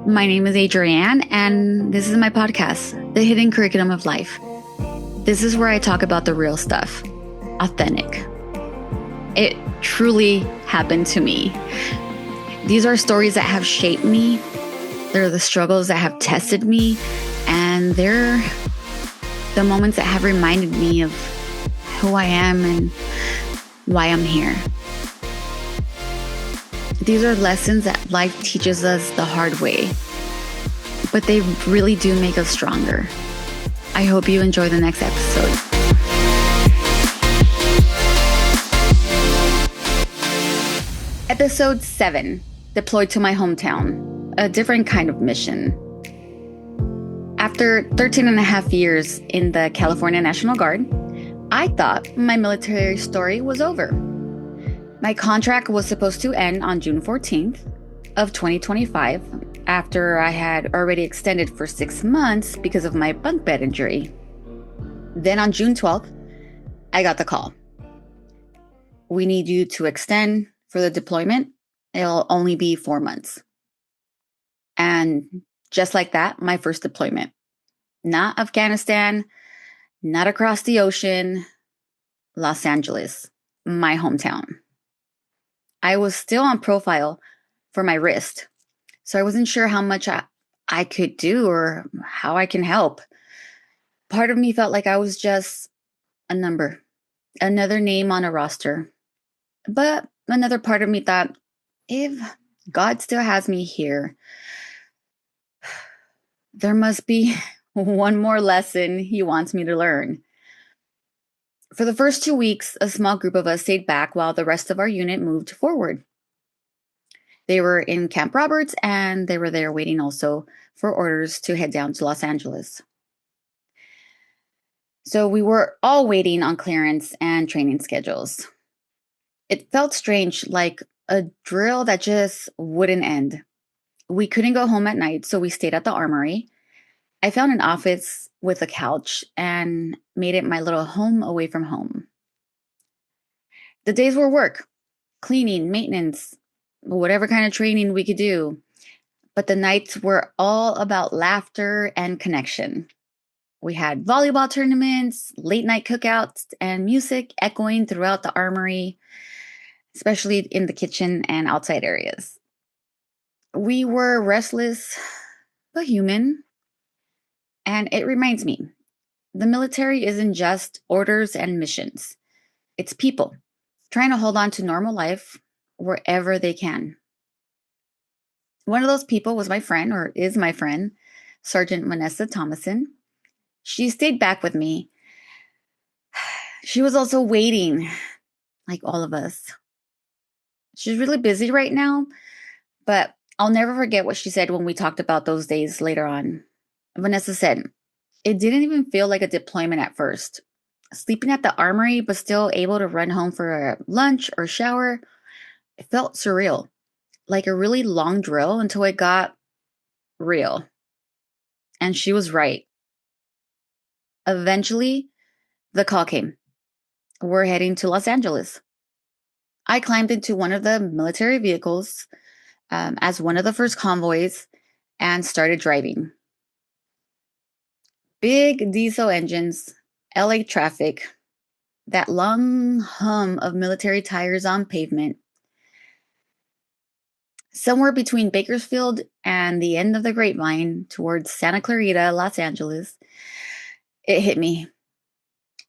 My name is Adrienne, and this is my podcast, The Hidden Curriculum of Life. This is where I talk about the real stuff, authentic. It truly happened to me. These are stories that have shaped me. They're the struggles that have tested me, and they're the moments that have reminded me of who I am and why I'm here. These are lessons that life teaches us the hard way, but they really do make us stronger. I hope you enjoy the next episode. Episode 7, Deployed to My Hometown, a different kind of mission. After 13 and a half years in the California National Guard, I thought my military story was over. My contract was supposed to end on June 14th of 2025 after I had already extended for 6 months because of my bunk bed injury. Then on June 12th, I got the call. We need you to extend for the deployment. It'll only be 4 months. And just like that, my first deployment. Not Afghanistan, not across the ocean, Los Angeles, my hometown. I was still on profile for my wrist, so I wasn't sure how much I could do or how I can help. Part of me felt like I was just a number, another name on a roster. But another part of me thought, if God still has me here, there must be one more lesson he wants me to learn. For the first 2 weeks, a small group of us stayed back while the rest of our unit moved forward. They were in Camp Roberts, and they were there waiting also for orders to head down to Los Angeles. So we were all waiting on clearance and training schedules. It felt strange, like a drill that just wouldn't end. We couldn't go home at night, so we stayed at the armory. I found an office with a couch and made it my little home away from home. The days were work, cleaning, maintenance, whatever kind of training we could do. But the nights were all about laughter and connection. We had volleyball tournaments, late night cookouts, and music echoing throughout the armory, especially in the kitchen and outside areas. We were restless, but human. And it reminds me, the military isn't just orders and missions. It's people trying to hold on to normal life wherever they can. One of those people was my friend, or is my friend, Sergeant Vanessa Thomason. She stayed back with me. She was also waiting, like all of us. She's really busy right now, but I'll never forget what she said when we talked about those days later on. Vanessa said, "It didn't even feel like a deployment at first. Sleeping at the armory, but still able to run home for a lunch or shower, it felt surreal, like a really long drill until it got real." And she was right. Eventually, the call came. We're heading to Los Angeles. I climbed into one of the military vehicles as one of the first convoys and started driving. Big diesel engines, LA traffic, that long hum of military tires on pavement. Somewhere between Bakersfield and the end of the Grapevine towards Santa Clarita, Los Angeles, it hit me.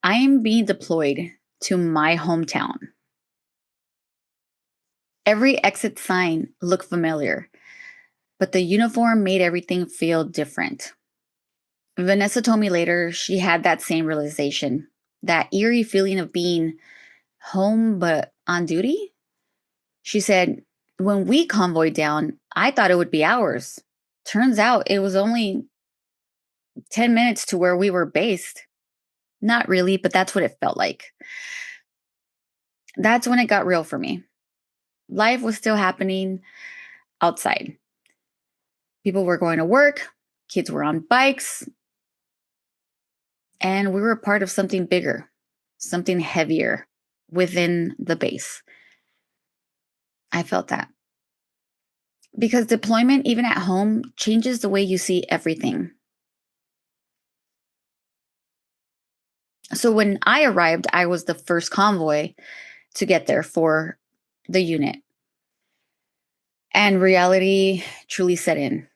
I am being deployed to my hometown. Every exit sign looked familiar, but the uniform made everything feel different. Vanessa told me later she had that same realization, that eerie feeling of being home but on duty. She said, "When we convoyed down, I thought it would be hours. Turns out it was only 10 minutes to where we were based." Not really, but that's what it felt like. That's when it got real for me. Life was still happening outside. People were going to work, kids were on bikes, and we were part of something bigger, something heavier within the base. I felt that. because deployment, even at home, changes the way you see everything. So when I arrived, I was the first convoy to get there for the unit. And reality truly set in.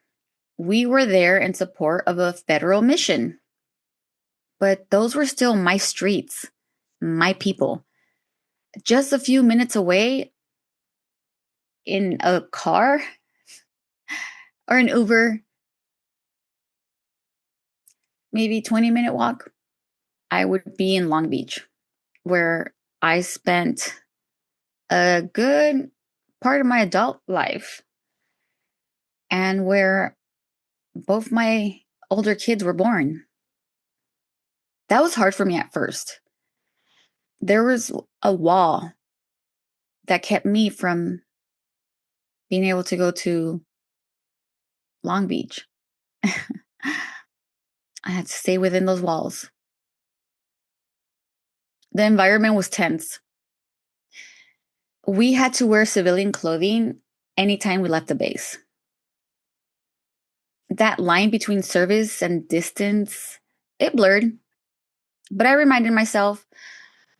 We were there in support of a federal mission, but those were still my streets, my people. Just a few minutes away in a car or an Uber, maybe 20-minute walk, I would be in Long Beach, where I spent a good part of my adult life and where both my older kids were born. That was hard for me at first. There was a wall that kept me from being able to go to Long Beach. I had to stay within those walls. The environment was tense. We had to wear civilian clothing anytime we left the base. That line between service and distance, it blurred. But I reminded myself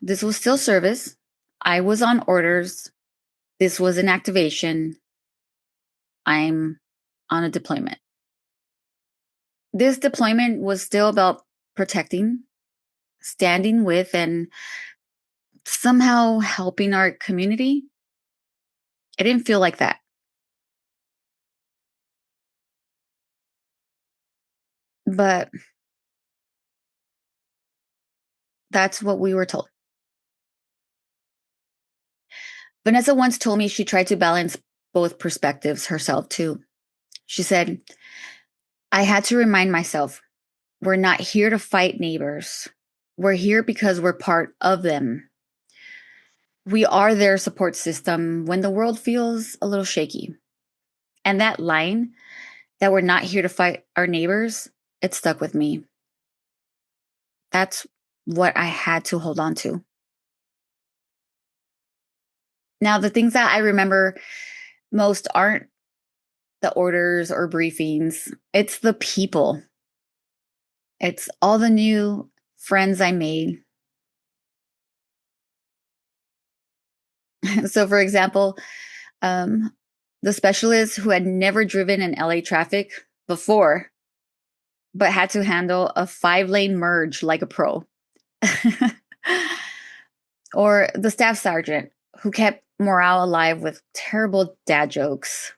this was still service. I was on orders. This was an activation. I'm on a deployment. This deployment was still about protecting, standing with, and somehow helping our community. It didn't feel like that. But that's what we were told. Vanessa once told me she tried to balance both perspectives herself too. She said, I had to remind myself, we're not here to fight neighbors. We're here because we're part of them. We are their support system when the world feels a little shaky. And that line, that we're not here to fight our neighbors, it stuck with me. That's what I had to hold on to. Now, the things that I remember most aren't the orders or briefings, it's the people. It's all the new friends I made. So, for example, um, the specialist who had never driven in LA traffic before, but had to handle a 5-lane merge like a pro. Or the staff sergeant who kept morale alive with terrible dad jokes.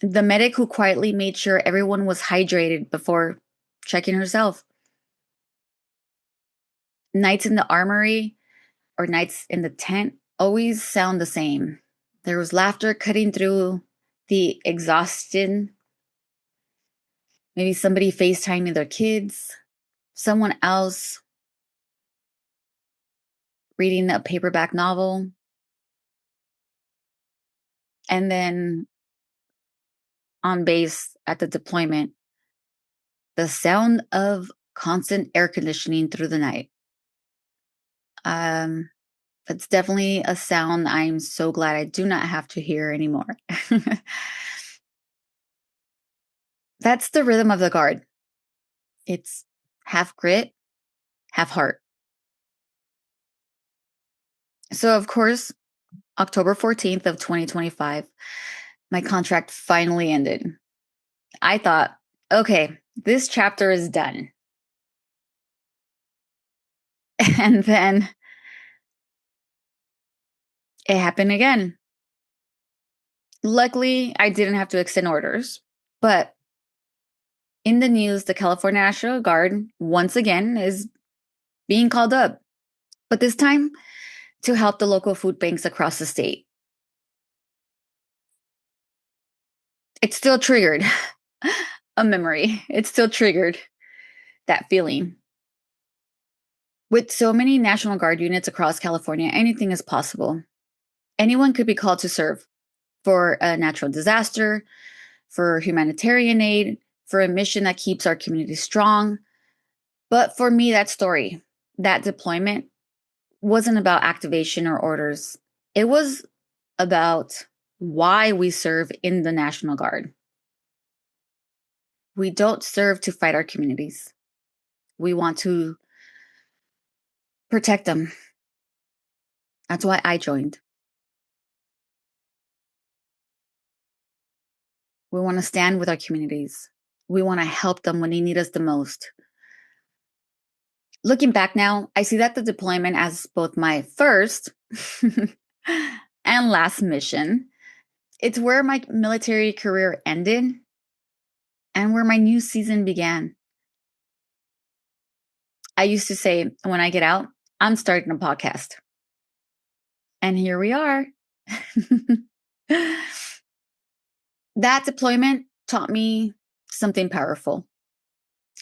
The medic who quietly made sure everyone was hydrated before checking herself. Nights in the armory or nights in the tent always sound the same. There was laughter cutting through the exhaustion. Maybe somebody FaceTiming their kids, someone else reading a paperback novel. And then on base at the deployment, the sound of constant air conditioning through the night. It's definitely a sound I'm so glad I do not have to hear anymore. That's the rhythm of the Guard. It's half grit, half heart. So, of course, October 14th of 2025, my contract finally ended. I thought, okay, this chapter is done. And then it happened again. Luckily, I didn't have to extend orders, but in the news, the California National Guard once again is being called up, but this time to help the local food banks across the state. It still triggered a memory. It still triggered that feeling. With so many National Guard units across California, anything is possible. Anyone could be called to serve for a natural disaster, for humanitarian aid, for a mission that keeps our community strong. But for me, that story, that deployment wasn't about activation or orders. It was about why we serve in the National Guard. We don't serve to fight our communities. We want to protect them. That's why I joined. We want to stand with our communities. We want to help them when they need us the most. Looking back now, I see that the deployment as both my first and last mission. It's where my military career ended and where my new season began. I used to say, when I get out, I'm starting a podcast. And here we are. That deployment taught me something powerful.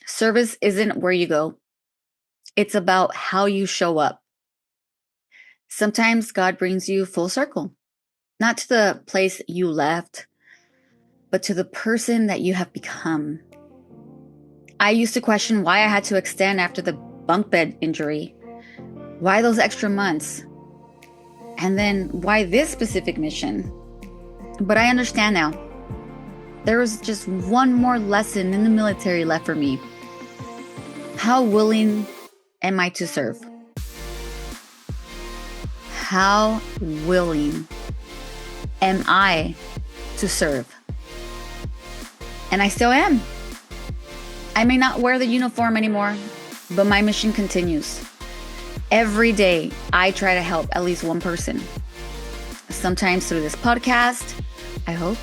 Service isn't where you go. It's about how you show up. Sometimes God brings you full circle, not to the place you left, but to the person that you have become. I used to question why I had to extend after the bunk bed injury. Why those extra months? And then why this specific mission? But I understand now. There was just one more lesson in the military left for me. How willing am I to serve? How willing am I to serve? And I still am. I may not wear the uniform anymore, but my mission continues. Every day, I try to help at least one person. Sometimes through this podcast, I hope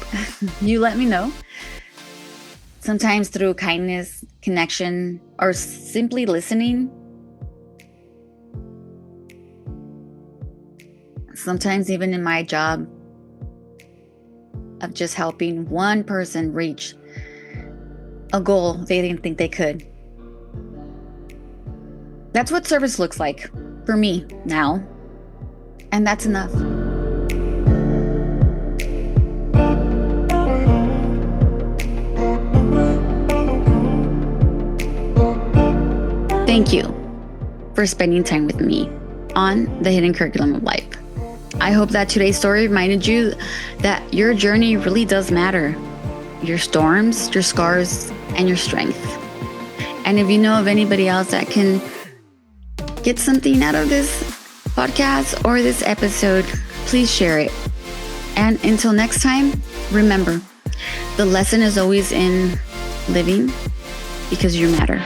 you let me know. Sometimes through kindness, connection, or simply listening. Sometimes even in my job of just helping one person reach a goal they didn't think they could. That's what service looks like for me now. And that's enough. Thank you for spending time with me on the Hidden Curriculum of Life. I hope that today's story reminded you that your journey really does matter. Your storms, your scars, and your strength. And if you know of anybody else that can get something out of this podcast or this episode, please share it. And until next time, remember, the lesson is always in living because you matter.